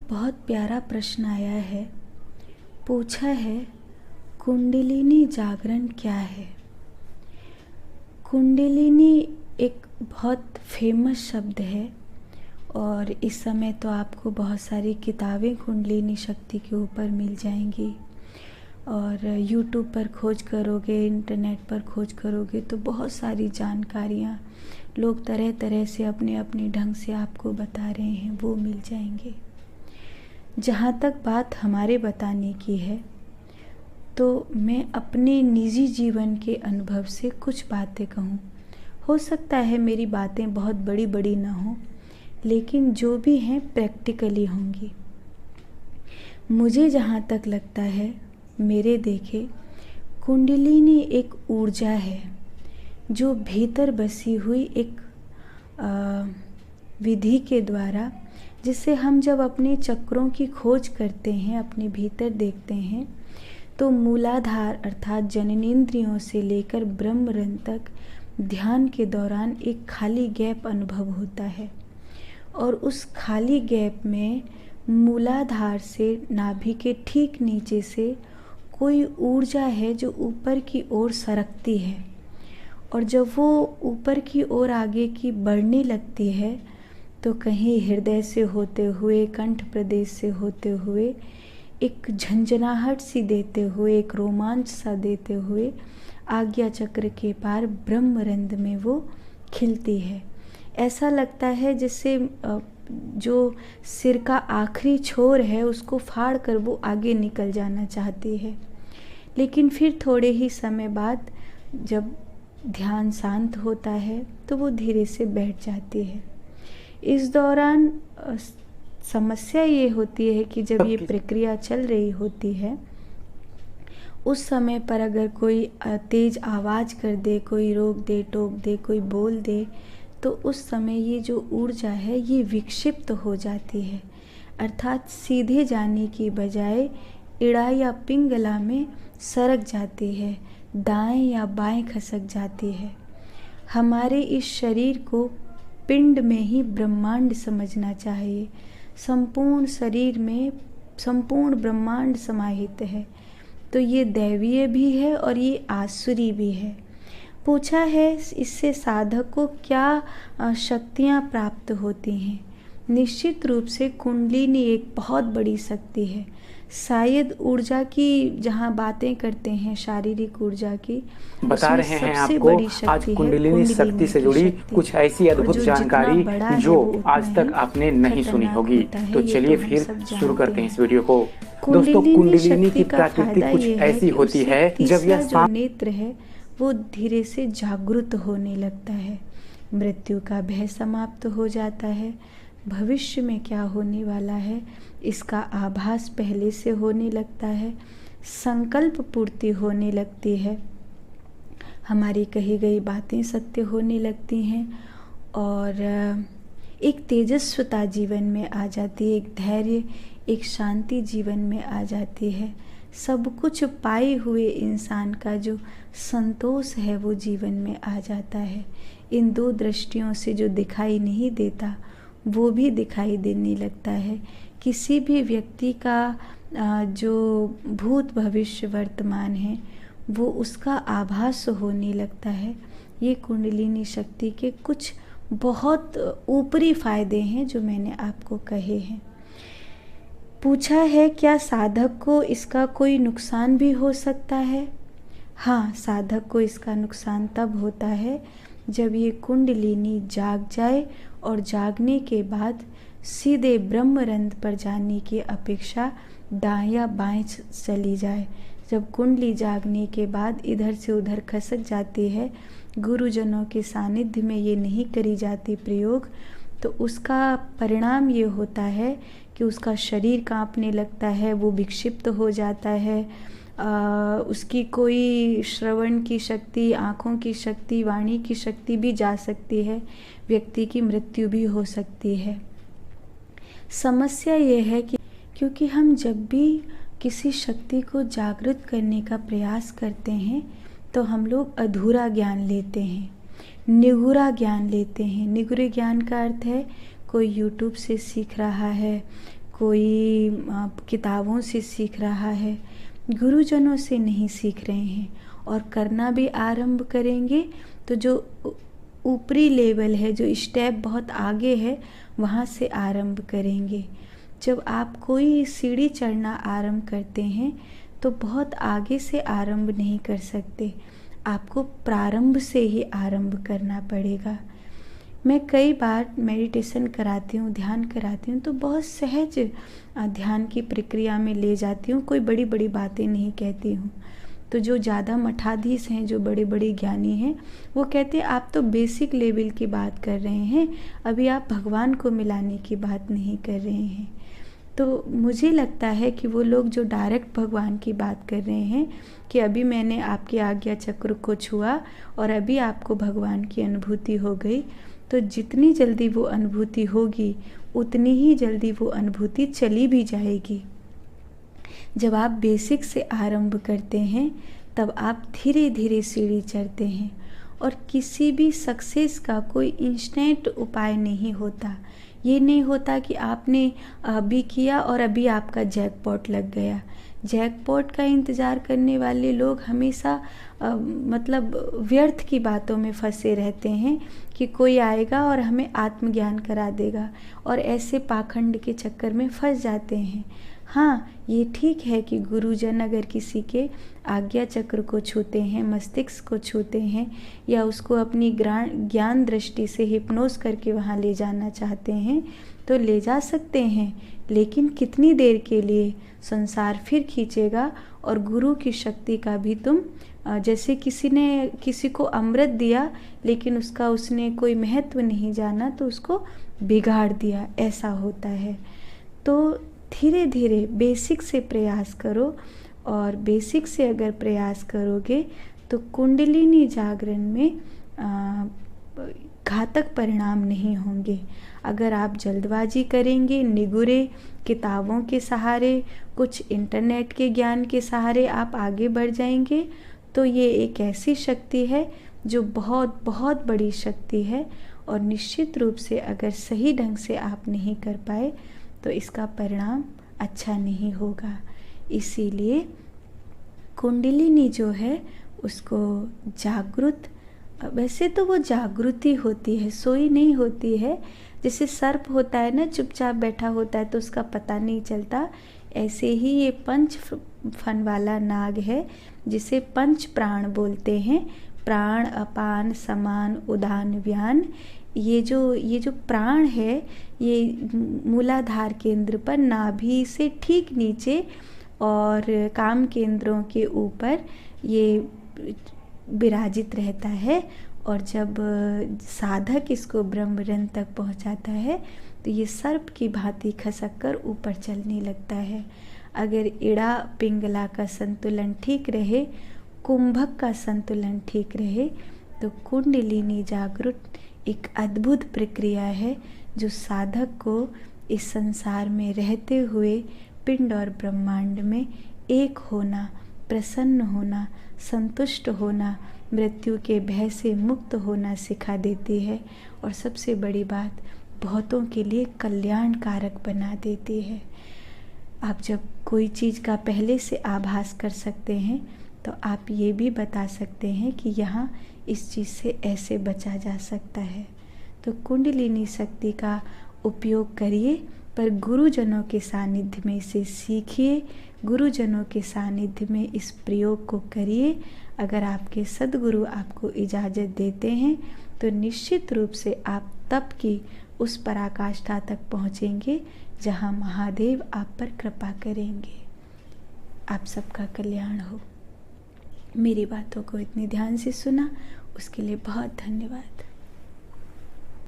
बहुत प्यारा प्रश्न आया है। पूछा है, कुंडलिनी जागरण क्या है। कुंडलिनी एक बहुत फेमस शब्द है और इस समय तो आपको बहुत सारी किताबें कुंडलिनी शक्ति के ऊपर मिल जाएंगी और YouTube पर खोज करोगे, इंटरनेट पर खोज करोगे तो बहुत सारी जानकारियाँ लोग तरह तरह से अपने अपने ढंग से आपको बता रहे हैं, वो मिल जाएंगे। जहाँ तक बात हमारे बताने की है तो मैं अपने निजी जीवन के अनुभव से कुछ बातें कहूँ। हो सकता है मेरी बातें बहुत बड़ी बड़ी ना हों, लेकिन जो भी हैं प्रैक्टिकली होंगी। मुझे जहाँ तक लगता है, मेरे देखे कुंडलिनी एक ऊर्जा है जो भीतर बसी हुई एक विधि के द्वारा, जिससे हम जब अपने चक्रों की खोज करते हैं, अपने भीतर देखते हैं तो मूलाधार अर्थात जननेंद्रियों से लेकर ब्रह्मरंध्र तक ध्यान के दौरान एक खाली गैप अनुभव होता है और उस खाली गैप में मूलाधार से नाभि के ठीक नीचे से कोई ऊर्जा है जो ऊपर की ओर सरकती है और जब वो ऊपर की ओर आगे की बढ़ने लगती है तो कहीं हृदय से होते हुए, कंठ प्रदेश से होते हुए, एक झंझनाहट सी देते हुए, एक रोमांच सा देते हुए आज्ञा चक्र के पार ब्रह्मरंध्र में वो खिलती है। ऐसा लगता है जैसे जो सिर का आखिरी छोर है उसको फाड़ कर वो आगे निकल जाना चाहती है, लेकिन फिर थोड़े ही समय बाद जब ध्यान शांत होता है तो वो धीरे से बैठ जाती है। इस दौरान समस्या ये होती है कि जब ये प्रक्रिया चल रही होती है उस समय पर अगर कोई तेज आवाज़ कर दे, कोई रोक दे, टोक दे, कोई बोल दे तो उस समय ये जो ऊर्जा है ये विक्षिप्त हो जाती है, अर्थात सीधे जाने की बजाय इड़ा या पिंगला में सरक जाती है, दाएं या बाएं खसक जाती है। हमारे इस शरीर को पिंड में ही ब्रह्मांड समझना चाहिए। संपूर्ण शरीर में संपूर्ण ब्रह्मांड समाहित है, तो ये दैवीय भी है और ये आसुरी भी है। पूछा है, इससे साधक को क्या शक्तियाँ प्राप्त होती हैं। निश्चित रूप से कुंडलिनी एक बहुत बड़ी शक्ति है। शायद ऊर्जा की जहाँ बातें करते हैं, शारीरिक ऊर्जा की, बता रहे हैं आपको आज कुंडलिनी शक्ति से जुड़ी कुछ ऐसी अद्भुत जानकारी जो आज तक आपने नहीं सुनी होगी। तो चलिए फिर शुरू करते हैं इस वीडियो को। दोस्तों, कुंडलिनी की प्रकृति कुछ ऐसी होती है, जब यह जो नेत्र है वो धीरे से जागृत होने लगता है, मृत्यु का भय समाप्त हो जाता है, भविष्य में क्या होने वाला है इसका आभास पहले से होने लगता है, संकल्प पूर्ति होने लगती है, हमारी कही गई बातें सत्य होने लगती हैं और एक तेजस्वता जीवन में आ जाती है, एक धैर्य, एक शांति जीवन में आ जाती है। सब कुछ पाए हुए इंसान का जो संतोष है वो जीवन में आ जाता है। इन दो दृष्टियों से जो दिखाई नहीं देता वो भी दिखाई देने लगता है। किसी भी व्यक्ति का जो भूत भविष्य वर्तमान है वो उसका आभास होने लगता है। ये कुंडलिनी शक्ति के कुछ बहुत ऊपरी फायदे हैं जो मैंने आपको कहे हैं। पूछा है, क्या साधक को इसका कोई नुकसान भी हो सकता है। हाँ, साधक को इसका नुकसान तब होता है जब ये कुंडलिनी जाग जाए और जागने के बाद सीधे ब्रह्मरंध्र पर जाने की अपेक्षा दाएं या बाएं चली जाए। जब कुंडली जागने के बाद इधर से उधर खसक जाती है, गुरुजनों के सानिध्य में ये नहीं करी जाती प्रयोग, तो उसका परिणाम ये होता है कि उसका शरीर कांपने लगता है, वो विक्षिप्त हो जाता है, उसकी कोई श्रवण की शक्ति, आँखों की शक्ति, वाणी की शक्ति भी जा सकती है, व्यक्ति की मृत्यु भी हो सकती है। समस्या ये है कि क्योंकि हम जब भी किसी शक्ति को जागृत करने का प्रयास करते हैं तो हम लोग अधूरा ज्ञान लेते हैं, निगूढ़ा ज्ञान लेते हैं। निगूढ़ ज्ञान का अर्थ है कोई YouTube से सीख रहा है, कोई किताबों से सीख रहा है, गुरुजनों से नहीं सीख रहे हैं। और करना भी आरंभ करेंगे तो जो ऊपरी लेवल है, जो स्टेप बहुत आगे है, वहाँ से आरंभ करेंगे। जब आप कोई सीढ़ी चढ़ना आरंभ करते हैं तो बहुत आगे से आरंभ नहीं कर सकते, आपको प्रारंभ से ही आरंभ करना पड़ेगा। मैं कई बार मेडिटेशन कराती हूँ, ध्यान कराती हूँ, तो बहुत सहज ध्यान की प्रक्रिया में ले जाती हूँ, कोई बड़ी बड़ी बातें नहीं कहती हूँ। तो जो ज़्यादा मठाधीश हैं, जो बड़े बड़े ज्ञानी हैं, वो कहते हैं आप तो बेसिक लेवल की बात कर रहे हैं, अभी आप भगवान को मिलाने की बात नहीं कर रहे हैं। तो मुझे लगता है कि वो लोग जो डायरेक्ट भगवान की बात कर रहे हैं कि अभी मैंने आपके आज्ञा चक्र को छुआ और अभी आपको भगवान की अनुभूति हो गई, तो जितनी जल्दी वो अनुभूति होगी उतनी ही जल्दी वो अनुभूति चली भी जाएगी। जब आप बेसिक से आरंभ करते हैं तब आप धीरे धीरे सीढ़ी चढ़ते हैं। और किसी भी सक्सेस का कोई इंस्टेंट उपाय नहीं होता। ये नहीं होता कि आपने अभी किया और अभी आपका जैकपॉट लग गया। जैकपॉट का इंतज़ार करने वाले लोग हमेशा मतलब व्यर्थ की बातों में फंसे रहते हैं कि कोई आएगा और हमें आत्मज्ञान करा देगा, और ऐसे पाखंड के चक्कर में फंस जाते हैं। हाँ, ये ठीक है कि गुरुजन अगर किसी के आज्ञा चक्र को छूते हैं, मस्तिष्क को छूते हैं, या उसको अपनी ज्ञान दृष्टि से हिप्नोस करके वहाँ ले जाना चाहते हैं तो ले जा सकते हैं, लेकिन कितनी देर के लिए? संसार फिर खींचेगा। और गुरु की शक्ति का भी तुम जैसे किसी ने किसी को अमृत दिया लेकिन उसने कोई महत्व नहीं जाना तो उसको बिगाड़ दिया, ऐसा होता है। तो धीरे धीरे बेसिक से प्रयास करो, और बेसिक से अगर प्रयास करोगे तो कुंडलिनी जागरण में घातक परिणाम नहीं होंगे। अगर आप जल्दबाजी करेंगे, निगुरे किताबों के सहारे, कुछ इंटरनेट के ज्ञान के सहारे आप आगे बढ़ जाएंगे, तो ये एक ऐसी शक्ति है जो बहुत बहुत बड़ी शक्ति है। और निश्चित रूप से अगर सही ढंग से आप नहीं कर पाए तो इसका परिणाम अच्छा नहीं होगा। इसीलिए कुंडलिनी जो है उसको जागृत, वैसे तो वो जागृति होती है, सोई नहीं होती है। जैसे सर्प होता है ना, चुपचाप बैठा होता है तो उसका पता नहीं चलता, ऐसे ही ये 5 फन वाला नाग है जिसे 5 प्राण बोलते हैं। प्राण, अपान, समान, उदान, व्यान। ये जो प्राण है ये मूलाधार केंद्र पर नाभि से ठीक नीचे और काम केंद्रों के ऊपर ये विराजित रहता है। और जब साधक इसको ब्रह्मरंध्र तक पहुंचाता है तो ये सर्प की भांति खसक कर ऊपर चलने लगता है। अगर इड़ा पिंगला का संतुलन ठीक रहे, कुंभक का संतुलन ठीक रहे, तो कुंडलिनी जागृत एक अद्भुत प्रक्रिया है जो साधक को इस संसार में रहते हुए पिंड और ब्रह्मांड में एक होना, प्रसन्न होना, संतुष्ट होना, मृत्यु के भय से मुक्त होना सिखा देती है। और सबसे बड़ी बात, बहुतों के लिए कल्याणकारक बना देती है। आप जब कोई चीज़ का पहले से आभास कर सकते हैं तो आप ये भी बता सकते हैं कि यहाँ इस चीज़ से ऐसे बचा जा सकता है। तो कुंडलिनी शक्ति का उपयोग करिए, पर गुरुजनों के सानिध्य में इसे सीखिए, गुरुजनों के सानिध्य में इस प्रयोग को करिए। अगर आपके सद्गुरु आपको इजाज़त देते हैं तो निश्चित रूप से आप तप की उस पराकाष्ठा तक पहुँचेंगे जहाँ महादेव आप पर कृपा करेंगे। आप सबका कल्याण हो। मेरी बातों को इतने ध्यान से सुना उसके लिए बहुत धन्यवाद।